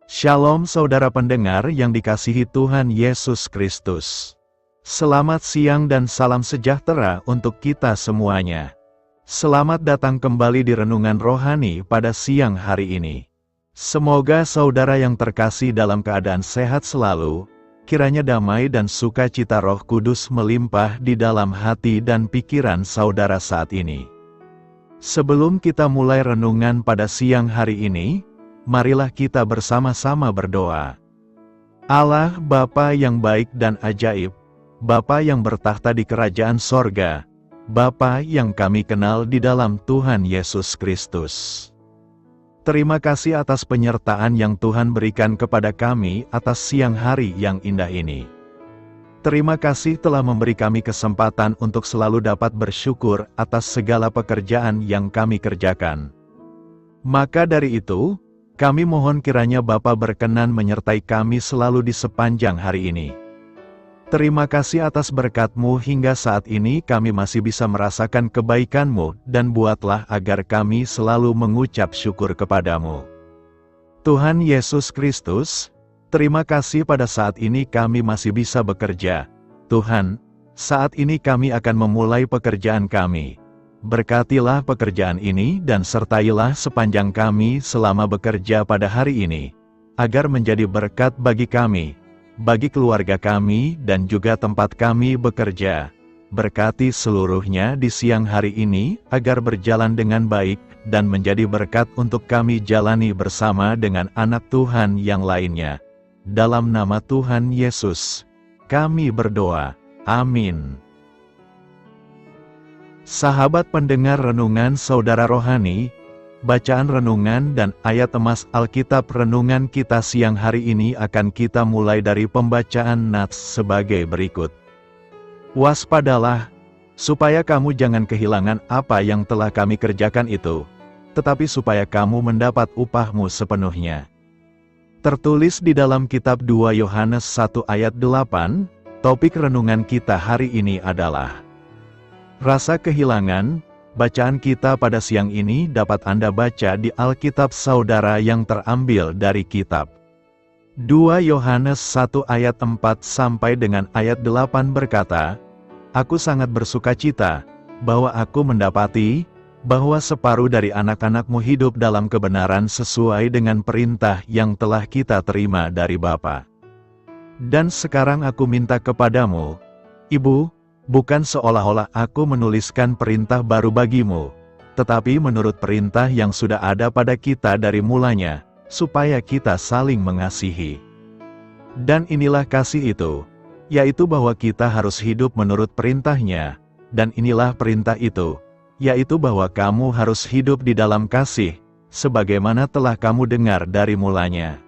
Shalom saudara pendengar yang dikasihi Tuhan Yesus Kristus. Selamat siang dan salam sejahtera untuk kita semuanya. Selamat datang kembali di Renungan Rohani pada siang hari ini. Semoga saudara yang terkasih dalam keadaan sehat selalu, kiranya damai dan sukacita Roh Kudus melimpah di dalam hati dan pikiran saudara saat ini. Sebelum kita mulai renungan pada siang hari ini, marilah kita bersama-sama berdoa. Allah Bapa yang baik dan ajaib, Bapa yang bertahta di kerajaan sorga, Bapa yang kami kenal di dalam Tuhan Yesus Kristus. Terima kasih atas penyertaan yang Tuhan berikan kepada kami atas siang hari yang indah ini. Terima kasih telah memberi kami kesempatan untuk selalu dapat bersyukur atas segala pekerjaan yang kami kerjakan. Maka dari itu, kami mohon kiranya Bapa berkenan menyertai kami selalu di sepanjang hari ini. Terima kasih atas berkat-Mu hingga saat ini kami masih bisa merasakan kebaikan-Mu dan buatlah agar kami selalu mengucap syukur kepada-Mu. Tuhan Yesus Kristus, terima kasih pada saat ini kami masih bisa bekerja. Tuhan, saat ini kami akan memulai pekerjaan kami. Berkatilah pekerjaan ini dan sertailah sepanjang kami selama bekerja pada hari ini, agar menjadi berkat bagi kami, bagi keluarga kami dan juga tempat kami bekerja. Berkati seluruhnya di siang hari ini, agar berjalan dengan baik, dan menjadi berkat untuk kami jalani bersama dengan anak Tuhan yang lainnya. Dalam nama Tuhan Yesus, kami berdoa. Amin. Sahabat pendengar renungan saudara rohani, bacaan renungan dan ayat emas Alkitab renungan kita siang hari ini akan kita mulai dari pembacaan nats sebagai berikut. Waspadalah, supaya kamu jangan kehilangan apa yang telah kami kerjakan itu, tetapi supaya kamu mendapat upahmu sepenuhnya. Tertulis di dalam kitab 2 Yohanes 1 ayat 8, topik renungan kita hari ini adalah rasa kehilangan. Bacaan kita pada siang ini dapat Anda baca di Alkitab saudara yang terambil dari kitab 2 Yohanes 1 ayat 4 sampai dengan ayat 8 berkata, Aku sangat bersukacita, bahwa aku mendapati, bahwa separuh dari anak-anakmu hidup dalam kebenaran sesuai dengan perintah yang telah kita terima dari Bapa. Dan sekarang aku minta kepadamu, Ibu, bukan seolah-olah aku menuliskan perintah baru bagimu, tetapi menurut perintah yang sudah ada pada kita dari mulanya, supaya kita saling mengasihi. Dan inilah kasih itu, yaitu bahwa kita harus hidup menurut perintahnya, dan inilah perintah itu, yaitu bahwa kamu harus hidup di dalam kasih, sebagaimana telah kamu dengar dari mulanya.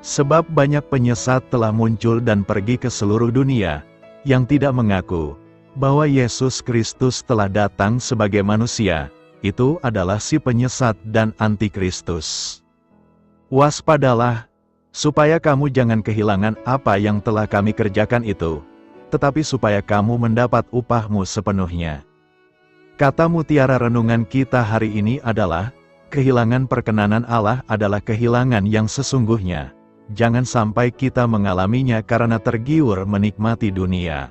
Sebab banyak penyesat telah muncul dan pergi ke seluruh dunia, yang tidak mengaku bahwa Yesus Kristus telah datang sebagai manusia. Itu adalah si penyesat dan antikristus. Waspadalah, supaya kamu jangan kehilangan apa yang telah kami kerjakan itu, tetapi supaya kamu mendapat upahmu sepenuhnya. Kata mutiara renungan kita hari ini adalah, kehilangan perkenanan Allah adalah kehilangan yang sesungguhnya. Jangan sampai kita mengalaminya karena tergiur menikmati dunia.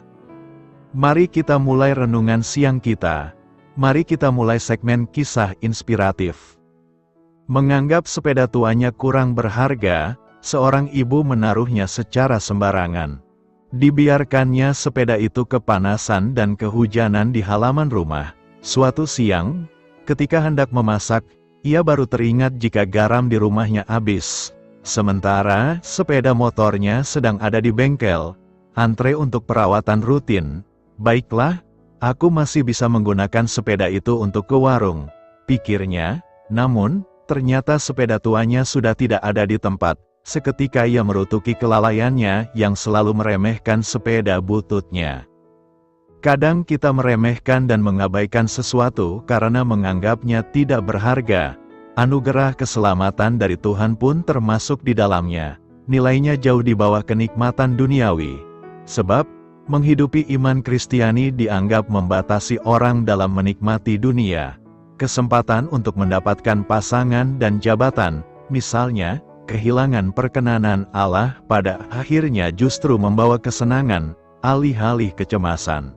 Mari kita mulai renungan siang kita. Mari kita mulai segmen kisah inspiratif. Menganggap sepeda tuanya kurang berharga, seorang ibu menaruhnya secara sembarangan. Dibiarkannya sepeda itu kepanasan dan kehujanan di halaman rumah. Suatu siang, ketika hendak memasak, ia baru teringat jika garam di rumahnya habis. Sementara sepeda motornya sedang ada di bengkel, antre untuk perawatan rutin. Baiklah, aku masih bisa menggunakan sepeda itu untuk ke warung, pikirnya. Namun, ternyata sepeda tuanya sudah tidak ada di tempat. Seketika ia merutuki kelalaiannya yang selalu meremehkan sepeda bututnya. Kadang kita meremehkan dan mengabaikan sesuatu karena menganggapnya tidak berharga. Anugerah keselamatan dari Tuhan pun termasuk di dalamnya. Nilainya jauh di bawah kenikmatan duniawi. Sebab, menghidupi iman Kristiani dianggap membatasi orang dalam menikmati dunia. Kesempatan untuk mendapatkan pasangan dan jabatan, misalnya, kehilangan perkenanan Allah pada akhirnya justru membawa kesenangan, alih-alih kecemasan.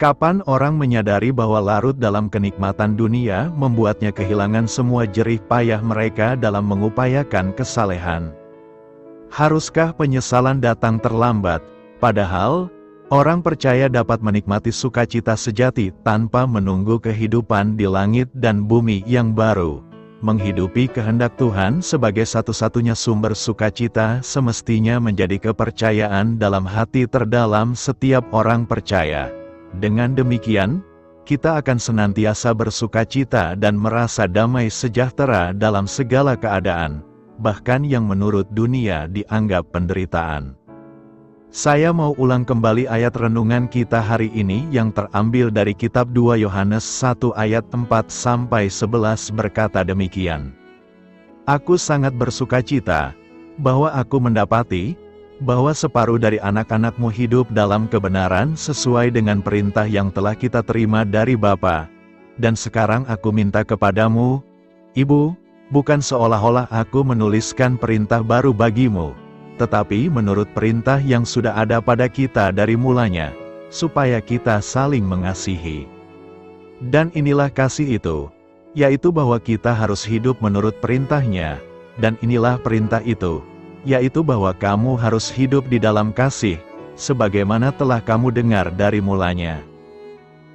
Kapan orang menyadari bahwa larut dalam kenikmatan dunia membuatnya kehilangan semua jerih payah mereka dalam mengupayakan kesalehan? Haruskah penyesalan datang terlambat, padahal orang percaya dapat menikmati sukacita sejati tanpa menunggu kehidupan di langit dan bumi yang baru? Menghidupi kehendak Tuhan sebagai satu-satunya sumber sukacita semestinya menjadi kepercayaan dalam hati terdalam setiap orang percaya. Dengan demikian, kita akan senantiasa bersukacita dan merasa damai sejahtera dalam segala keadaan, bahkan yang menurut dunia dianggap penderitaan. Saya mau ulang kembali ayat renungan kita hari ini yang terambil dari kitab 2 Yohanes 1 ayat 4-11 berkata demikian. Aku sangat bersukacita, bahwa aku mendapati, bahwa separuh dari anak-anakmu hidup dalam kebenaran sesuai dengan perintah yang telah kita terima dari Bapa. Dan sekarang aku minta kepadamu, Ibu, bukan seolah-olah aku menuliskan perintah baru bagimu, tetapi menurut perintah yang sudah ada pada kita dari mulanya, supaya kita saling mengasihi. Dan inilah kasih itu, yaitu bahwa kita harus hidup menurut perintahnya, dan inilah perintah itu, yaitu bahwa kamu harus hidup di dalam kasih, sebagaimana telah kamu dengar dari mulanya.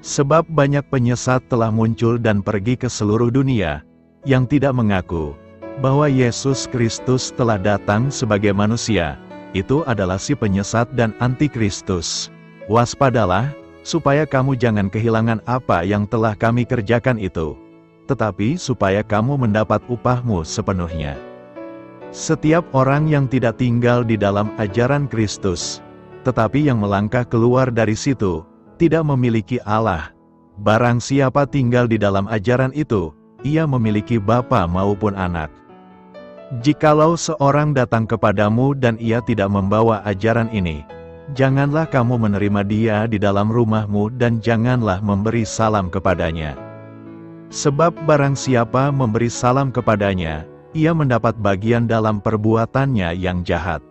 Sebab banyak penyesat telah muncul dan pergi ke seluruh dunia, yang tidak mengaku bahwa Yesus Kristus telah datang sebagai manusia. Itu adalah si penyesat dan antikristus. Waspadalah, supaya kamu jangan kehilangan apa yang telah kami kerjakan itu, tetapi supaya kamu mendapat upahmu sepenuhnya. Setiap orang yang tidak tinggal di dalam ajaran Kristus, tetapi yang melangkah keluar dari situ, tidak memiliki Allah. Barang siapa tinggal di dalam ajaran itu, ia memiliki Bapa maupun Anak. Jikalau seorang datang kepadamu dan ia tidak membawa ajaran ini, janganlah kamu menerima dia di dalam rumahmu dan janganlah memberi salam kepadanya. Sebab barang siapa memberi salam kepadanya, ia mendapat bagian dalam perbuatannya yang jahat.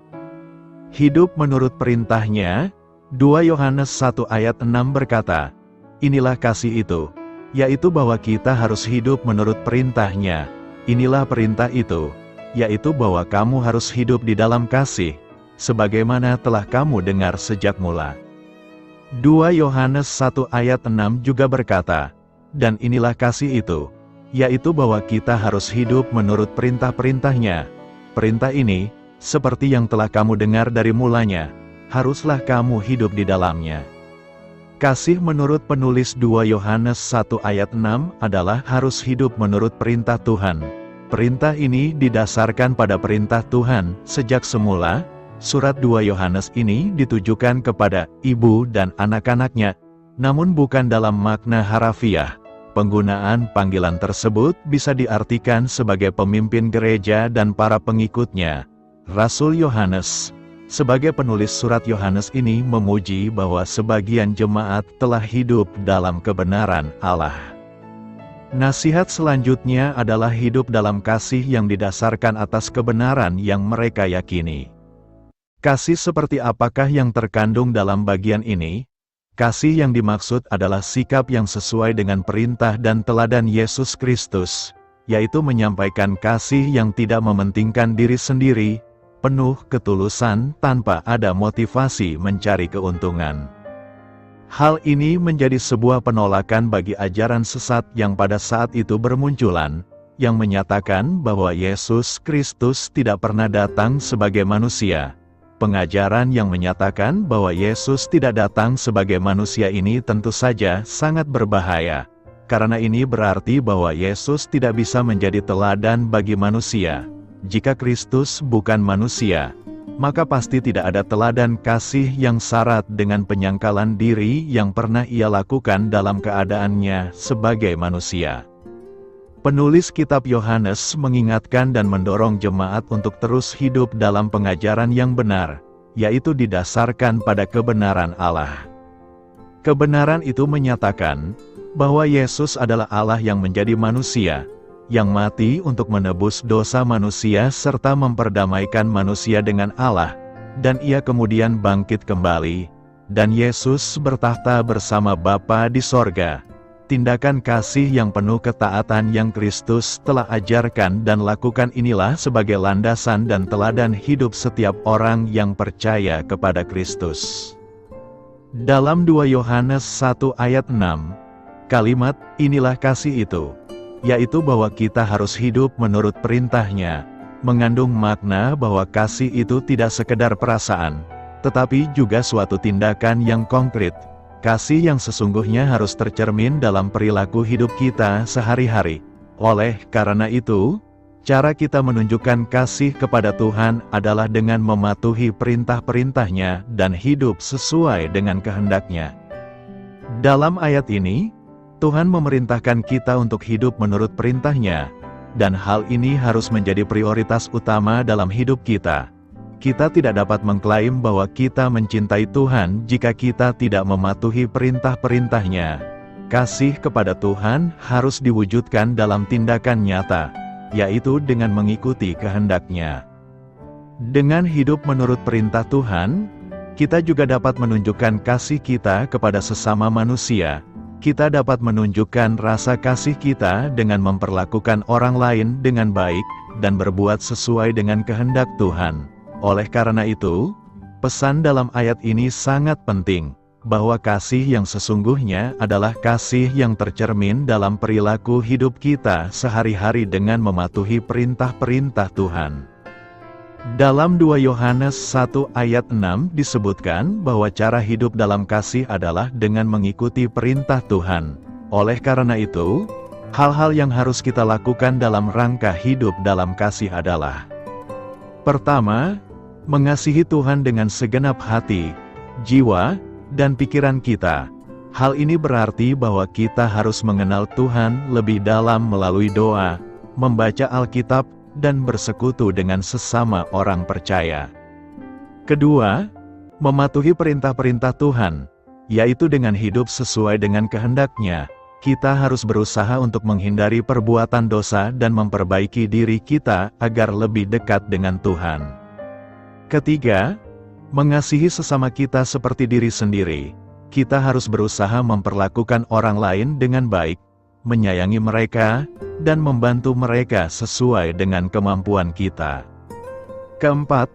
Hidup menurut perintahnya, 2 Yohanes 1 ayat 6 berkata, inilah kasih itu, yaitu bahwa kita harus hidup menurut perintahnya. Inilah perintah itu, yaitu bahwa kamu harus hidup di dalam kasih, sebagaimana telah kamu dengar sejak mula. 2 Yohanes 1 ayat 6 juga berkata, dan inilah kasih itu, yaitu bahwa kita harus hidup menurut perintah-perintahnya. Perintah ini, seperti yang telah kamu dengar dari mulanya, haruslah kamu hidup di dalamnya. Kasih menurut penulis 2 Yohanes 1 ayat 6 adalah harus hidup menurut perintah Tuhan. Perintah ini didasarkan pada perintah Tuhan sejak semula. Surat 2 Yohanes ini ditujukan kepada ibu dan anak-anaknya, namun bukan dalam makna harafiah. Penggunaan panggilan tersebut bisa diartikan sebagai pemimpin gereja dan para pengikutnya. Rasul Yohanes, sebagai penulis surat Yohanes ini memuji bahwa sebagian jemaat telah hidup dalam kebenaran Allah. Nasihat selanjutnya adalah hidup dalam kasih yang didasarkan atas kebenaran yang mereka yakini. Kasih seperti apakah yang terkandung dalam bagian ini? Kasih yang dimaksud adalah sikap yang sesuai dengan perintah dan teladan Yesus Kristus, yaitu menyampaikan kasih yang tidak mementingkan diri sendiri, penuh ketulusan tanpa ada motivasi mencari keuntungan. Hal ini menjadi sebuah penolakan bagi ajaran sesat yang pada saat itu bermunculan, yang menyatakan bahwa Yesus Kristus tidak pernah datang sebagai manusia. Pengajaran yang menyatakan bahwa Yesus tidak datang sebagai manusia ini tentu saja sangat berbahaya, karena ini berarti bahwa Yesus tidak bisa menjadi teladan bagi manusia. Jika Kristus bukan manusia, maka pasti tidak ada teladan kasih yang syarat dengan penyangkalan diri yang pernah ia lakukan dalam keadaannya sebagai manusia. Penulis kitab Yohanes mengingatkan dan mendorong jemaat untuk terus hidup dalam pengajaran yang benar, yaitu didasarkan pada kebenaran Allah. Kebenaran itu menyatakan bahwa Yesus adalah Allah yang menjadi manusia, yang mati untuk menebus dosa manusia serta memperdamaikan manusia dengan Allah, dan Ia kemudian bangkit kembali, dan Yesus bertahta bersama Bapa di sorga. Tindakan kasih yang penuh ketaatan yang Kristus telah ajarkan dan lakukan inilah sebagai landasan dan teladan hidup setiap orang yang percaya kepada Kristus. Dalam 2 Yohanes 1 ayat 6, kalimat "inilah kasih itu", yaitu bahwa kita harus hidup menurut perintahnya, mengandung makna bahwa kasih itu tidak sekedar perasaan, tetapi juga suatu tindakan yang konkret. Kasih yang sesungguhnya harus tercermin dalam perilaku hidup kita sehari-hari. Oleh karena itu, cara kita menunjukkan kasih kepada Tuhan adalah dengan mematuhi perintah-perintahnya dan hidup sesuai dengan kehendak-Nya. Dalam ayat ini, Tuhan memerintahkan kita untuk hidup menurut perintah-Nya, dan hal ini harus menjadi prioritas utama dalam hidup kita. Kita tidak dapat mengklaim bahwa kita mencintai Tuhan jika kita tidak mematuhi perintah-perintah-Nya. Kasih kepada Tuhan harus diwujudkan dalam tindakan nyata, yaitu dengan mengikuti kehendak-Nya. Dengan hidup menurut perintah Tuhan, kita juga dapat menunjukkan kasih kita kepada sesama manusia. Kita dapat menunjukkan rasa kasih kita dengan memperlakukan orang lain dengan baik, dan berbuat sesuai dengan kehendak Tuhan. Oleh karena itu, pesan dalam ayat ini sangat penting, bahwa kasih yang sesungguhnya adalah kasih yang tercermin dalam perilaku hidup kita sehari-hari dengan mematuhi perintah-perintah Tuhan. Dalam 2 Yohanes 1 ayat 6 disebutkan bahwa cara hidup dalam kasih adalah dengan mengikuti perintah Tuhan. Oleh karena itu, hal-hal yang harus kita lakukan dalam rangka hidup dalam kasih adalah: pertama, mengasihi Tuhan dengan segenap hati, jiwa, dan pikiran kita. Hal ini berarti bahwa kita harus mengenal Tuhan lebih dalam melalui doa, membaca Alkitab, dan bersekutu dengan sesama orang percaya. Kedua, mematuhi perintah-perintah Tuhan, yaitu dengan hidup sesuai dengan kehendak-Nya. Kita harus berusaha untuk menghindari perbuatan dosa dan memperbaiki diri kita agar lebih dekat dengan Tuhan. Ketiga, mengasihi sesama kita seperti diri sendiri. Kita harus berusaha memperlakukan orang lain dengan baik, menyayangi mereka, dan membantu mereka sesuai dengan kemampuan kita. Keempat,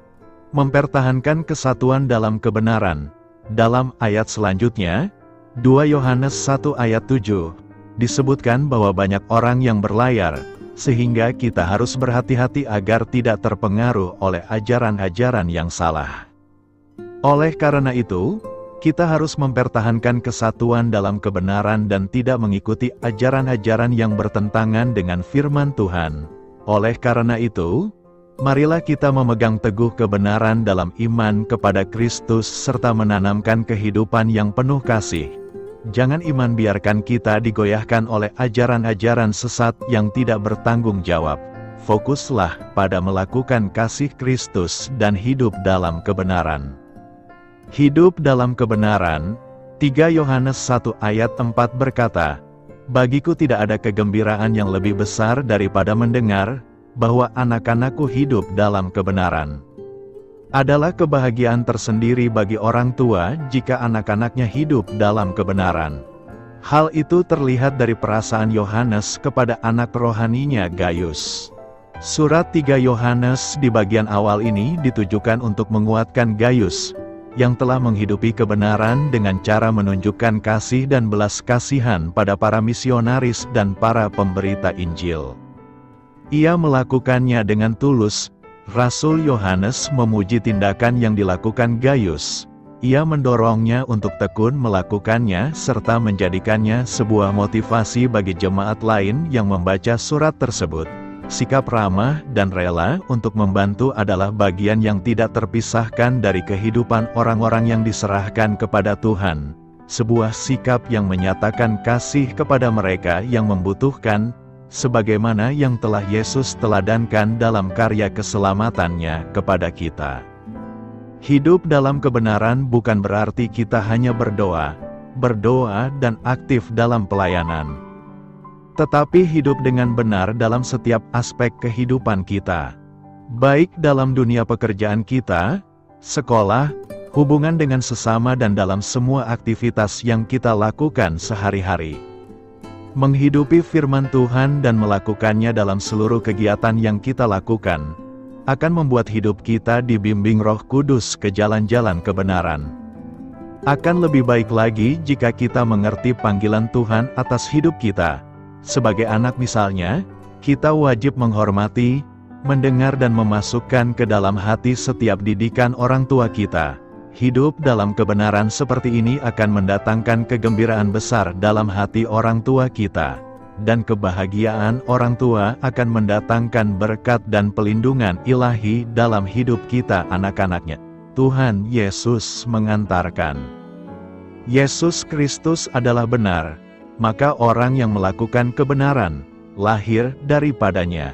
mempertahankan kesatuan dalam kebenaran. Dalam ayat selanjutnya, 2 Yohanes 1 ayat 7, disebutkan bahwa banyak orang yang berlayar, sehingga kita harus berhati-hati agar tidak terpengaruh oleh ajaran-ajaran yang salah. Oleh karena itu, kita harus mempertahankan kesatuan dalam kebenaran dan tidak mengikuti ajaran-ajaran yang bertentangan dengan firman Tuhan. Oleh karena itu, marilah kita memegang teguh kebenaran dalam iman kepada Kristus serta menanamkan kehidupan yang penuh kasih. Jangan iman biarkan kita digoyahkan oleh ajaran-ajaran sesat yang tidak bertanggung jawab. Fokuslah pada melakukan kasih Kristus dan hidup dalam kebenaran. Hidup dalam kebenaran, 3 Yohanes 1 ayat 4 berkata, "Bagiku tidak ada kegembiraan yang lebih besar daripada mendengar bahwa anak-anakku hidup dalam kebenaran." Adalah kebahagiaan tersendiri bagi orang tua jika anak-anaknya hidup dalam kebenaran. Hal itu terlihat dari perasaan Yohanes kepada anak rohaninya Gaius. Surat 3 Yohanes di bagian awal ini ditujukan untuk menguatkan Gaius, yang telah menghidupi kebenaran dengan cara menunjukkan kasih dan belas kasihan pada para misionaris dan para pemberita Injil. Ia melakukannya dengan tulus. Rasul Yohanes memuji tindakan yang dilakukan Gaius. Ia mendorongnya untuk tekun melakukannya serta menjadikannya sebuah motivasi bagi jemaat lain yang membaca surat tersebut. Sikap ramah dan rela untuk membantu adalah bagian yang tidak terpisahkan dari kehidupan orang-orang yang diserahkan kepada Tuhan. Sebuah sikap yang menyatakan kasih kepada mereka yang membutuhkan, sebagaimana yang telah Yesus teladankan dalam karya keselamatannya kepada kita. Hidup dalam kebenaran bukan berarti kita hanya berdoa dan aktif dalam pelayanan. tetapi hidup dengan benar dalam setiap aspek kehidupan kita. Baik dalam dunia pekerjaan kita, sekolah, hubungan dengan sesama dan dalam semua aktivitas yang kita lakukan sehari-hari. Menghidupi firman Tuhan dan melakukannya dalam seluruh kegiatan yang kita lakukan, akan membuat hidup kita dibimbing Roh Kudus ke jalan-jalan kebenaran. Akan lebih baik lagi jika kita mengerti panggilan Tuhan atas hidup kita. Sebagai anak misalnya, kita wajib menghormati, mendengar dan memasukkan ke dalam hati setiap didikan orang tua kita. Hidup dalam kebenaran seperti ini akan mendatangkan kegembiraan besar dalam hati orang tua kita. Dan kebahagiaan orang tua akan mendatangkan berkat dan pelindungan ilahi dalam hidup kita anak-anaknya. Tuhan Yesus mengantarkan. Yesus Kristus adalah benar. Maka orang yang melakukan kebenaran, lahir daripadanya.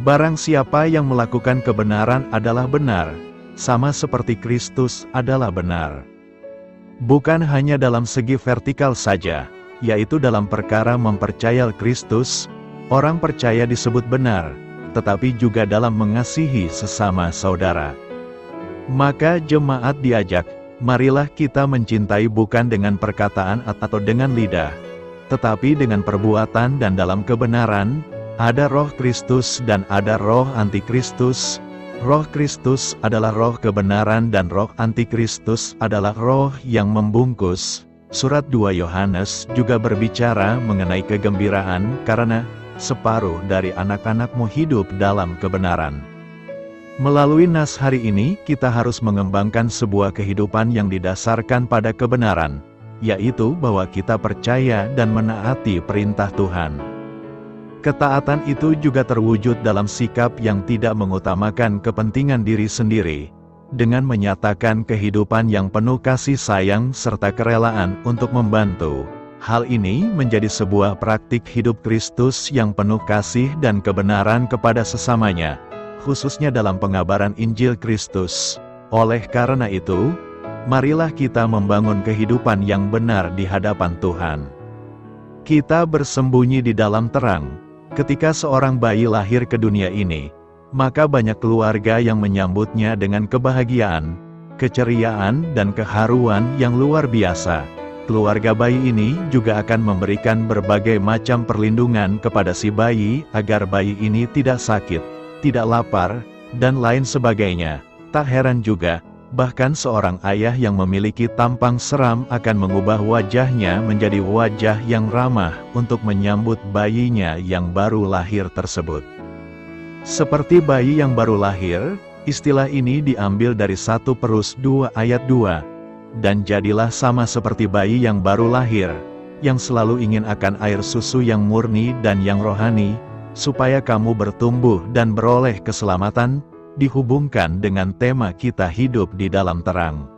Barang siapa yang melakukan kebenaran adalah benar, sama seperti Kristus adalah benar. Bukan hanya dalam segi vertikal saja, yaitu dalam perkara mempercayai Kristus, orang percaya disebut benar, tetapi juga dalam mengasihi sesama saudara. Maka jemaat diajak, marilah kita mencintai bukan dengan perkataan atau dengan lidah, tetapi dengan perbuatan dan dalam kebenaran. Ada roh Kristus dan ada roh antikristus. Roh Kristus adalah roh kebenaran dan roh antikristus adalah roh yang membungkus. Surat 2 Yohanes juga berbicara mengenai kegembiraan karena separuh dari anak-anakmu hidup dalam kebenaran. Melalui nas hari ini, kita harus mengembangkan sebuah kehidupan yang didasarkan pada kebenaran, yaitu bahwa kita percaya dan menaati perintah Tuhan. Ketaatan itu juga terwujud dalam sikap yang tidak mengutamakan kepentingan diri sendiri, dengan menyatakan kehidupan yang penuh kasih sayang serta kerelaan untuk membantu. Hal ini menjadi sebuah praktik hidup Kristus yang penuh kasih dan kebenaran kepada sesamanya, khususnya dalam pengabaran Injil Kristus. Oleh karena itu, marilah kita membangun kehidupan yang benar di hadapan Tuhan. Kita bersembunyi di dalam terang. Ketika seorang bayi lahir ke dunia ini, maka banyak keluarga yang menyambutnya dengan kebahagiaan, keceriaan dan keharuan yang luar biasa. Keluarga bayi ini juga akan memberikan berbagai macam perlindungan kepada si bayi agar bayi ini tidak sakit, tidak lapar, dan lain sebagainya. Tak heran juga, bahkan seorang ayah yang memiliki tampang seram akan mengubah wajahnya menjadi wajah yang ramah untuk menyambut bayinya yang baru lahir tersebut. Seperti bayi yang baru lahir, istilah ini diambil dari 1 Petrus 2 ayat 2. Dan jadilah sama seperti bayi yang baru lahir, yang selalu ingin akan air susu yang murni dan yang rohani, supaya kamu bertumbuh dan beroleh keselamatan, dihubungkan dengan tema kita hidup di dalam terang.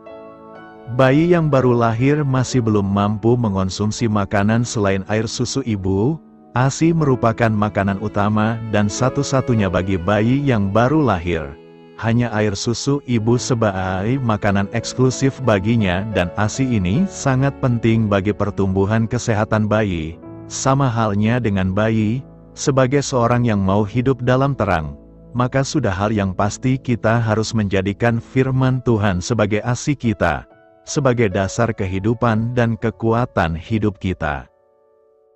Bayi yang baru lahir masih belum mampu mengonsumsi makanan selain air susu ibu. ASI merupakan makanan utama dan satu-satunya bagi bayi yang baru lahir. Hanya air susu ibu sebagai makanan eksklusif baginya dan ASI ini sangat penting bagi pertumbuhan kesehatan bayi. Sama halnya dengan bayi. Sebagai seorang yang mau hidup dalam terang, maka sudah hal yang pasti kita harus menjadikan firman Tuhan sebagai ASI kita, sebagai dasar kehidupan dan kekuatan hidup kita.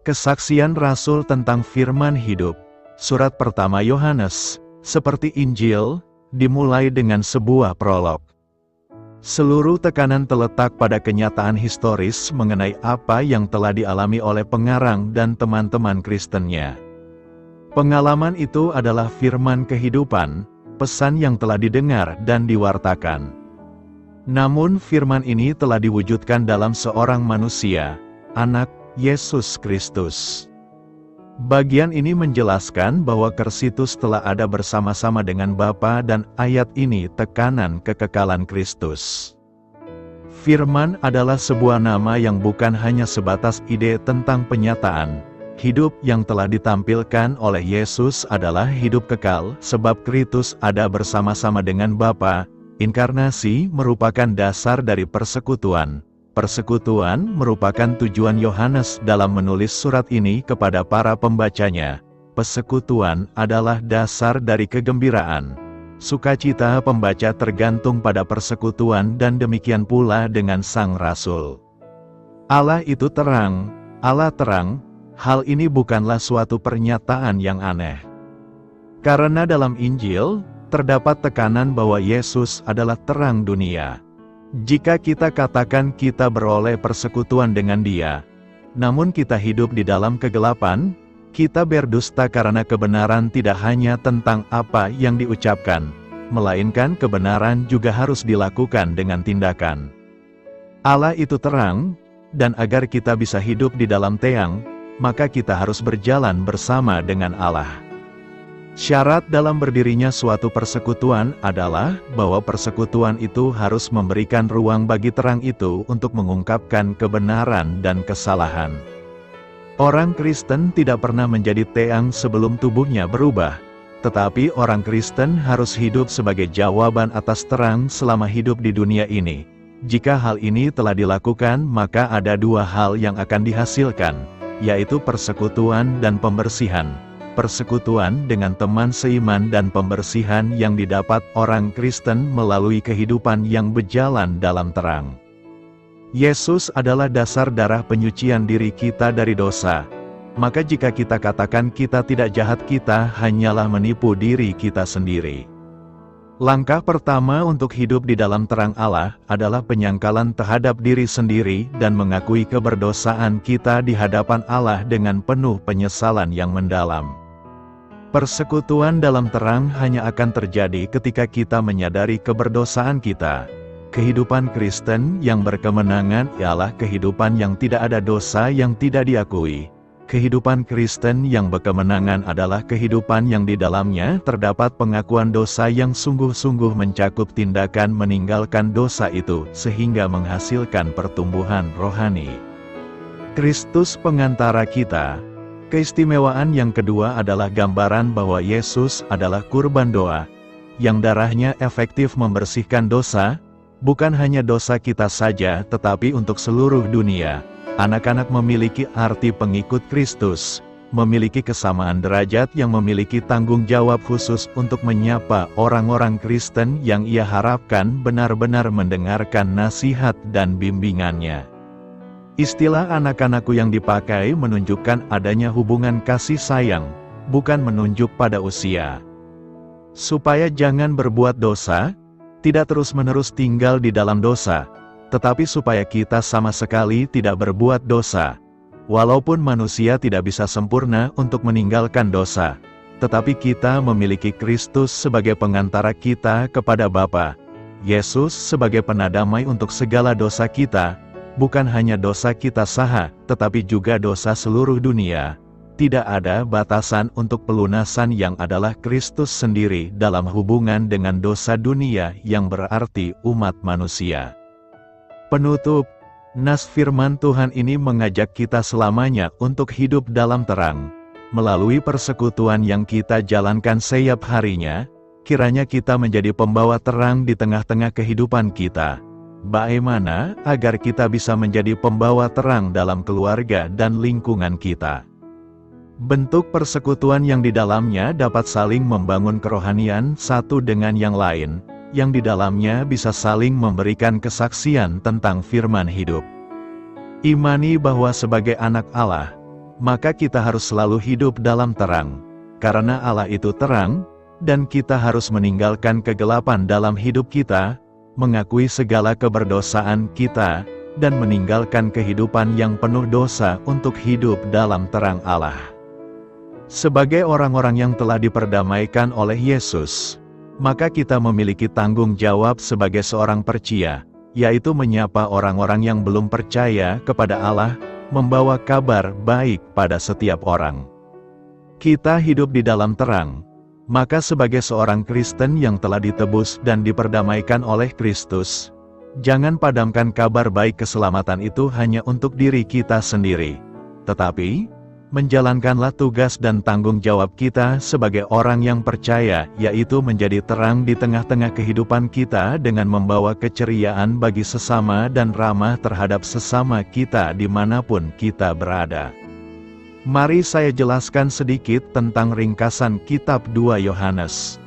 Kesaksian Rasul tentang firman hidup, surat pertama Yohanes, seperti Injil, dimulai dengan sebuah prolog. Seluruh tekanan terletak pada kenyataan historis mengenai apa yang telah dialami oleh pengarang dan teman-teman Kristennya. Pengalaman itu adalah firman kehidupan, pesan yang telah didengar dan diwartakan. Namun firman ini telah diwujudkan dalam seorang manusia, anak Yesus Kristus. Bagian ini menjelaskan bahwa Kristus telah ada bersama-sama dengan Bapa dan ayat ini tekanan kekekalan Kristus. Firman adalah sebuah nama yang bukan hanya sebatas ide tentang penyataan. Hidup yang telah ditampilkan oleh Yesus adalah hidup kekal, sebab Kristus ada bersama-sama dengan Bapa. Inkarnasi merupakan dasar dari persekutuan, Persekutuan merupakan tujuan Yohanes dalam menulis surat ini kepada para pembacanya. Persekutuan adalah dasar dari kegembiraan. Sukacita pembaca tergantung pada persekutuan dan demikian pula dengan Sang Rasul. Allah itu terang, Allah terang, hal ini bukanlah suatu pernyataan yang aneh. Karena dalam Injil, terdapat tekanan bahwa Yesus adalah terang dunia. Jika kita katakan kita beroleh persekutuan dengan Dia, namun kita hidup di dalam kegelapan, kita berdusta karena kebenaran tidak hanya tentang apa yang diucapkan, melainkan kebenaran juga harus dilakukan dengan tindakan. Allah itu terang, dan agar kita bisa hidup di dalam terang, maka kita harus berjalan bersama dengan Allah. Syarat dalam berdirinya suatu persekutuan adalah bahwa persekutuan itu harus memberikan ruang bagi terang itu untuk mengungkapkan kebenaran dan kesalahan. Orang Kristen tidak pernah menjadi terang sebelum tubuhnya berubah, tetapi orang Kristen harus hidup sebagai jawaban atas terang selama hidup di dunia ini. Jika hal ini telah dilakukan, maka ada dua hal yang akan dihasilkan, yaitu persekutuan dan pembersihan. Persekutuan dengan teman seiman dan pembersihan yang didapat orang Kristen melalui kehidupan yang berjalan dalam terang. Yesus adalah dasar darah penyucian diri kita dari dosa. Maka jika kita katakan kita tidak jahat, kita hanyalah menipu diri kita sendiri. Langkah pertama untuk hidup di dalam terang Allah adalah penyangkalan terhadap diri sendiri dan mengakui keberdosaan kita di hadapan Allah dengan penuh penyesalan yang mendalam. Persekutuan dalam terang hanya akan terjadi ketika kita menyadari keberdosaan kita. Kehidupan Kristen yang berkemenangan ialah kehidupan yang tidak ada dosa yang tidak diakui. Kehidupan Kristen yang berkemenangan adalah kehidupan yang di dalamnya terdapat pengakuan dosa yang sungguh-sungguh mencakup tindakan meninggalkan dosa itu, sehingga menghasilkan pertumbuhan rohani. Kristus pengantara kita. Keistimewaan yang kedua adalah gambaran bahwa Yesus adalah kurban doa, yang darahnya efektif membersihkan dosa, bukan hanya dosa kita saja tetapi untuk seluruh dunia. Anak-anak memiliki arti pengikut Kristus, memiliki kesamaan derajat yang memiliki tanggung jawab khusus untuk menyapa orang-orang Kristen yang ia harapkan benar-benar mendengarkan nasihat dan bimbingannya. Istilah anak-anakku yang dipakai menunjukkan adanya hubungan kasih sayang, bukan menunjuk pada usia. Supaya jangan berbuat dosa, tidak terus-menerus tinggal di dalam dosa, tetapi supaya kita sama sekali tidak berbuat dosa. Walaupun manusia tidak bisa sempurna untuk meninggalkan dosa, tetapi kita memiliki Kristus sebagai pengantara kita kepada Bapa. Yesus sebagai penadamai untuk segala dosa kita, bukan hanya dosa kita saja, tetapi juga dosa seluruh dunia. Tidak ada batasan untuk pelunasan yang adalah Kristus sendiri dalam hubungan dengan dosa dunia yang berarti umat manusia. Penutup, nas firman Tuhan ini mengajak kita selamanya untuk hidup dalam terang. Melalui persekutuan yang kita jalankan setiap harinya, kiranya kita menjadi pembawa terang di tengah-tengah kehidupan kita. Bagaimana agar kita bisa menjadi pembawa terang dalam keluarga dan lingkungan kita? Bentuk persekutuan yang di dalamnya dapat saling membangun kerohanian satu dengan yang lain, yang di dalamnya bisa saling memberikan kesaksian tentang firman hidup. Imani bahwa sebagai anak Allah, maka kita harus selalu hidup dalam terang, karena Allah itu terang, dan kita harus meninggalkan kegelapan dalam hidup kita, mengakui segala keberdosaan kita, dan meninggalkan kehidupan yang penuh dosa untuk hidup dalam terang Allah. Sebagai orang-orang yang telah diperdamaikan oleh Yesus, maka kita memiliki tanggung jawab sebagai seorang percaya, yaitu menyapa orang-orang yang belum percaya kepada Allah, membawa kabar baik pada setiap orang. Kita hidup di dalam terang. Maka sebagai seorang Kristen yang telah ditebus dan diperdamaikan oleh Kristus, jangan padamkan kabar baik keselamatan itu hanya untuk diri kita sendiri. Tetapi, Menjalankanlah tugas dan tanggung jawab kita sebagai orang yang percaya, yaitu menjadi terang di tengah-tengah kehidupan kita dengan membawa keceriaan bagi sesama dan ramah terhadap sesama kita dimanapun kita berada. Mari saya jelaskan sedikit tentang ringkasan Kitab 2 Yohanes.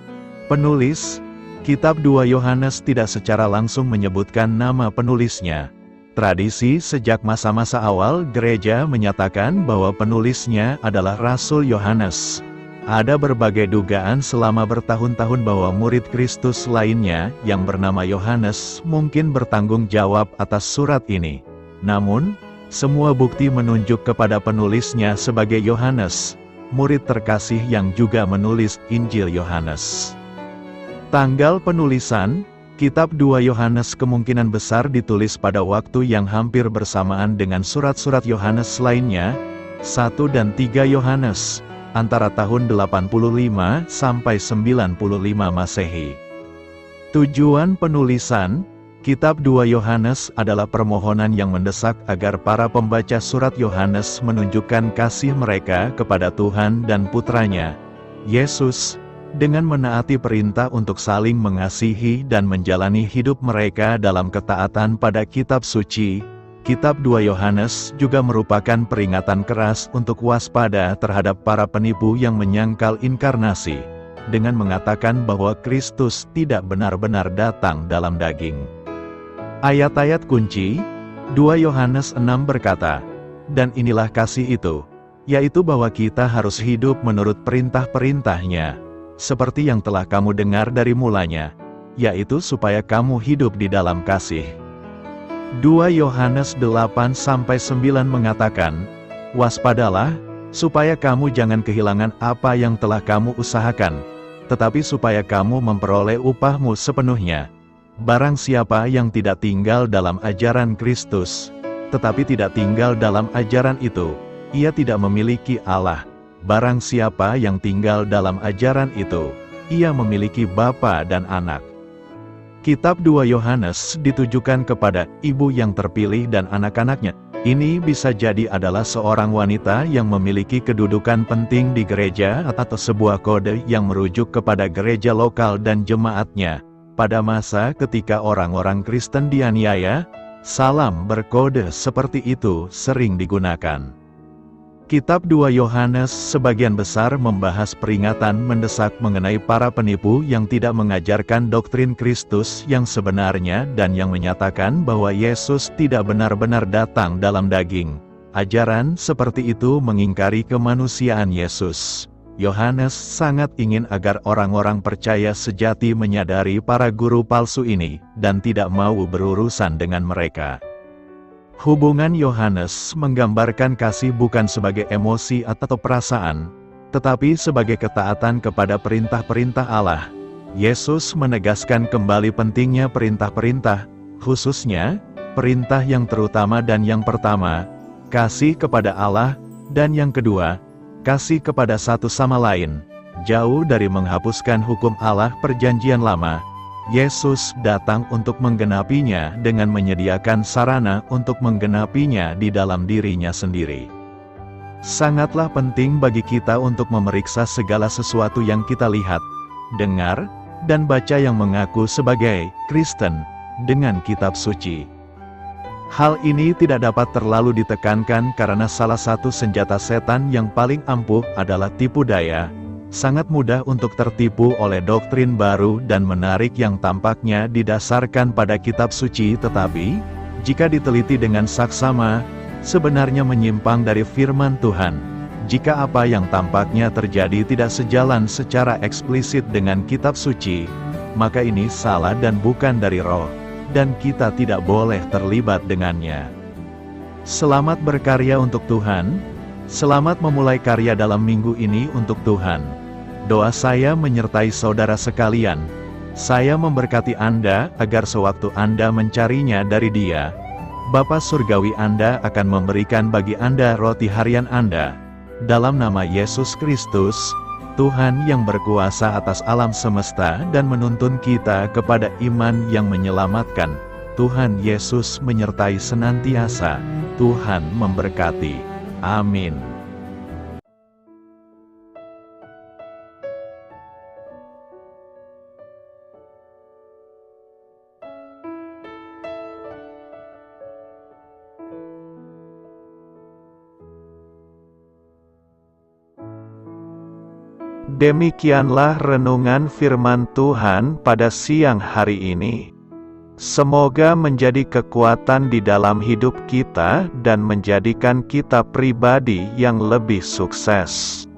Penulis, Kitab 2 Yohanes tidak secara langsung menyebutkan nama penulisnya. Tradisi sejak masa-masa awal gereja menyatakan bahwa penulisnya adalah Rasul Yohanes. Ada berbagai dugaan selama bertahun-tahun bahwa murid Kristus lainnya yang bernama Yohanes mungkin bertanggung jawab atas surat ini. Namun, semua bukti menunjuk kepada penulisnya sebagai Yohanes, murid terkasih yang juga menulis Injil Yohanes. Tanggal penulisan Kitab 2 Yohanes kemungkinan besar ditulis pada waktu yang hampir bersamaan dengan surat-surat Yohanes lainnya, 1 dan 3 Yohanes, antara tahun 85 sampai 95 Masehi. Tujuan penulisan Kitab 2 Yohanes adalah permohonan yang mendesak agar para pembaca surat Yohanes menunjukkan kasih mereka kepada Tuhan dan Putranya, Yesus, dengan menaati perintah untuk saling mengasihi dan menjalani hidup mereka dalam ketaatan pada kitab suci. Kitab 2 Yohanes juga merupakan peringatan keras untuk waspada terhadap para penipu yang menyangkal inkarnasi, dengan mengatakan bahwa Kristus tidak benar-benar datang dalam daging. Ayat-ayat kunci, 2 Yohanes 6 berkata, "Dan inilah kasih itu, yaitu bahwa kita harus hidup menurut perintah-perintahnya, seperti yang telah kamu dengar dari mulanya, yaitu supaya kamu hidup di dalam kasih." 2 Yohanes 8-9 mengatakan, "Waspadalah, supaya kamu jangan kehilangan apa yang telah kamu usahakan, tetapi supaya kamu memperoleh upahmu sepenuhnya. Barang siapa yang tidak tinggal dalam ajaran Kristus, tetapi tidak tinggal dalam ajaran itu, ia tidak memiliki Allah. Barang siapa yang tinggal dalam ajaran itu, ia memiliki bapa dan anak." Kitab 2 Yohanes ditujukan kepada ibu yang terpilih dan anak-anaknya. Ini bisa jadi adalah seorang wanita yang memiliki kedudukan penting di gereja atau sebuah kode yang merujuk kepada gereja lokal dan jemaatnya. Pada masa ketika orang-orang Kristen dianiaya, salam berkode seperti itu sering digunakan. Kitab 2 Yohanes sebagian besar membahas peringatan mendesak mengenai para penipu yang tidak mengajarkan doktrin Kristus yang sebenarnya dan yang menyatakan bahwa Yesus tidak benar-benar datang dalam daging. Ajaran seperti itu mengingkari kemanusiaan Yesus. Yohanes sangat ingin agar orang-orang percaya sejati menyadari para guru palsu ini dan tidak mau berurusan dengan mereka. Hubungan Yohanes menggambarkan kasih bukan sebagai emosi atau perasaan, tetapi sebagai ketaatan kepada perintah-perintah Allah. Yesus menegaskan kembali pentingnya perintah-perintah, khususnya perintah yang terutama dan yang pertama, kasih kepada Allah, dan yang kedua, kasih kepada satu sama lain. Jauh dari menghapuskan hukum Allah Perjanjian Lama, Yesus datang untuk menggenapinya dengan menyediakan sarana untuk menggenapinya di dalam dirinya sendiri. Sangatlah penting bagi kita untuk memeriksa segala sesuatu yang kita lihat, dengar, dan baca yang mengaku sebagai Kristen dengan kitab suci. Hal ini tidak dapat terlalu ditekankan karena salah satu senjata setan yang paling ampuh adalah tipu daya. Sangat mudah untuk tertipu oleh doktrin baru dan menarik yang tampaknya didasarkan pada kitab suci, tetapi jika diteliti dengan saksama, sebenarnya menyimpang dari firman Tuhan. Jika apa yang tampaknya terjadi tidak sejalan secara eksplisit dengan kitab suci, maka ini salah dan bukan dari Roh, dan kita tidak boleh terlibat dengannya. Selamat berkarya untuk Tuhan. Selamat memulai karya dalam minggu ini untuk Tuhan. Doa saya menyertai saudara sekalian. Saya memberkati Anda agar sewaktu Anda mencarinya dari Dia, Bapa Surgawi Anda akan memberikan bagi Anda roti harian Anda. Dalam nama Yesus Kristus, Tuhan yang berkuasa atas alam semesta dan menuntun kita kepada iman yang menyelamatkan. Tuhan Yesus menyertai senantiasa. Tuhan memberkati. Amin. Demikianlah renungan firman Tuhan pada siang hari ini. Semoga menjadi kekuatan di dalam hidup kita dan menjadikan kita pribadi yang lebih sukses.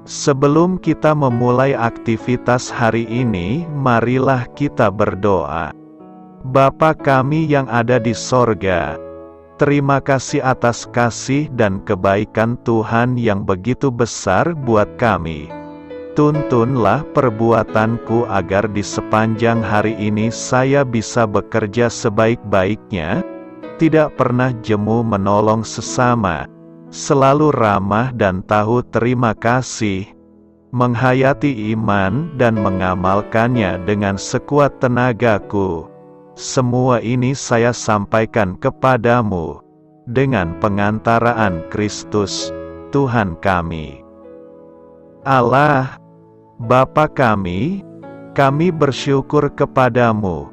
Sebelum kita memulai aktivitas hari ini, marilah kita berdoa. Bapa kami yang ada di sorga, terima kasih atas kasih dan kebaikan Tuhan yang begitu besar buat kami. Tuntunlah perbuatanku agar di sepanjang hari ini saya bisa bekerja sebaik-baiknya, tidak pernah jemu menolong sesama, selalu ramah dan tahu terima kasih, menghayati iman dan mengamalkannya dengan sekuat tenagaku. Semua ini saya sampaikan kepadamu, dengan pengantaraan Kristus, Tuhan kami. Allah, Bapa kami bersyukur kepadamu,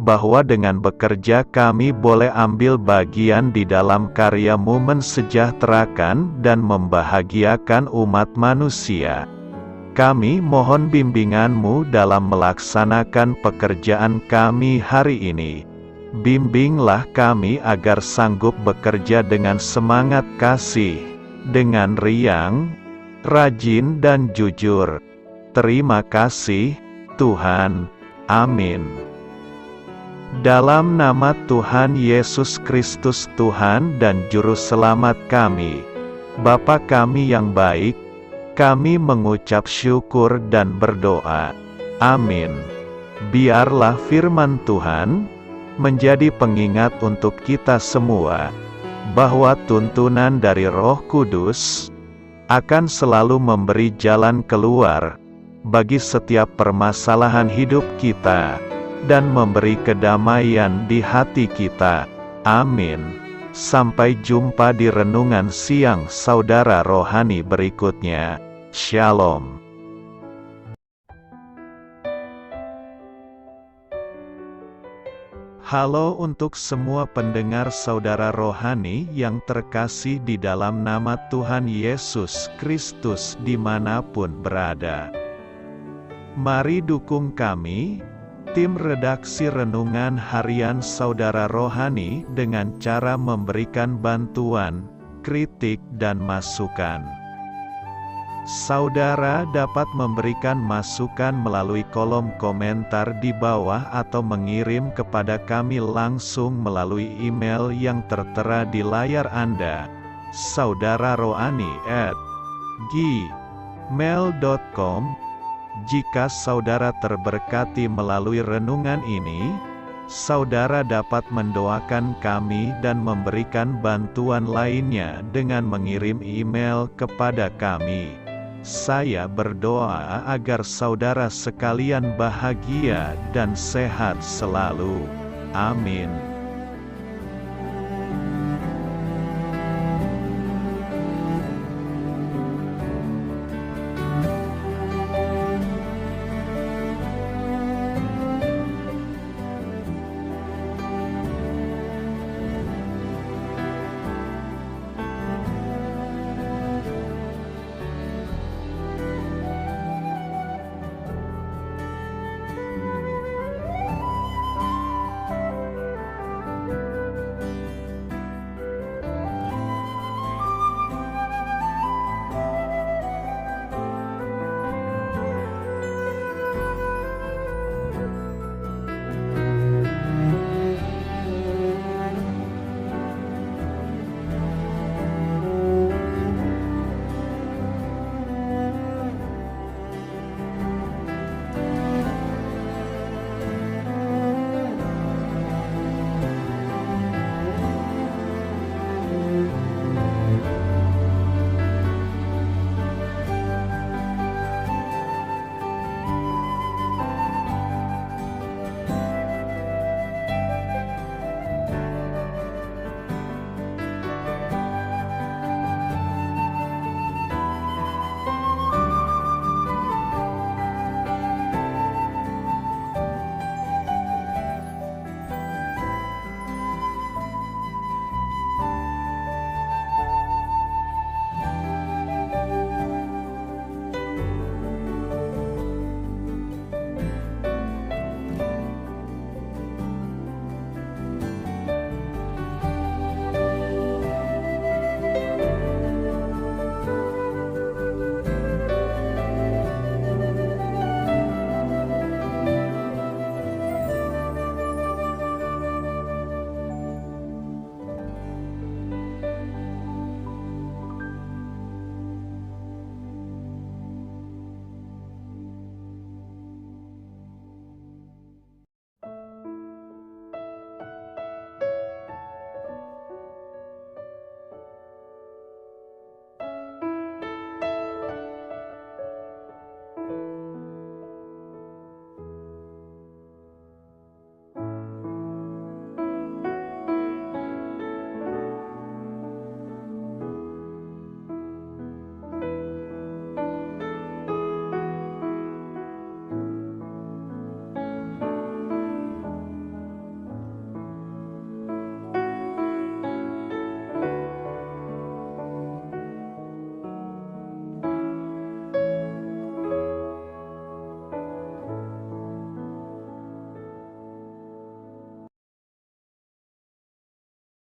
bahwa dengan bekerja kami boleh ambil bagian di dalam karya-Mu mensejahterakan dan membahagiakan umat manusia. Kami mohon bimbingan-Mu dalam melaksanakan pekerjaan kami hari ini. Bimbinglah kami agar sanggup bekerja dengan semangat kasih, dengan riang, rajin dan jujur. Terima kasih, Tuhan. Amin. Dalam nama Tuhan Yesus Kristus Tuhan dan Juru Selamat kami, Bapa kami yang baik, kami mengucap syukur dan berdoa. Amin. Biarlah firman Tuhan menjadi pengingat untuk kita semua, bahwa tuntunan dari Roh Kudus akan selalu memberi jalan keluar bagi setiap permasalahan hidup kita, dan memberi kedamaian di hati kita. Amin. Sampai jumpa di renungan siang saudara rohani berikutnya. Shalom. Halo untuk semua pendengar saudara rohani yang terkasih di dalam nama Tuhan Yesus Kristus dimanapun berada. Mari dukung kami, tim redaksi Renungan Harian Saudara Rohani dengan cara memberikan bantuan, kritik dan masukan. Saudara dapat memberikan masukan melalui kolom komentar di bawah atau mengirim kepada kami langsung melalui email yang tertera di layar Anda, saudararohani@gmail.com. Jika saudara terberkati melalui renungan ini, saudara dapat mendoakan kami dan memberikan bantuan lainnya dengan mengirim email kepada kami. Saya berdoa agar saudara sekalian bahagia dan sehat selalu. Amin.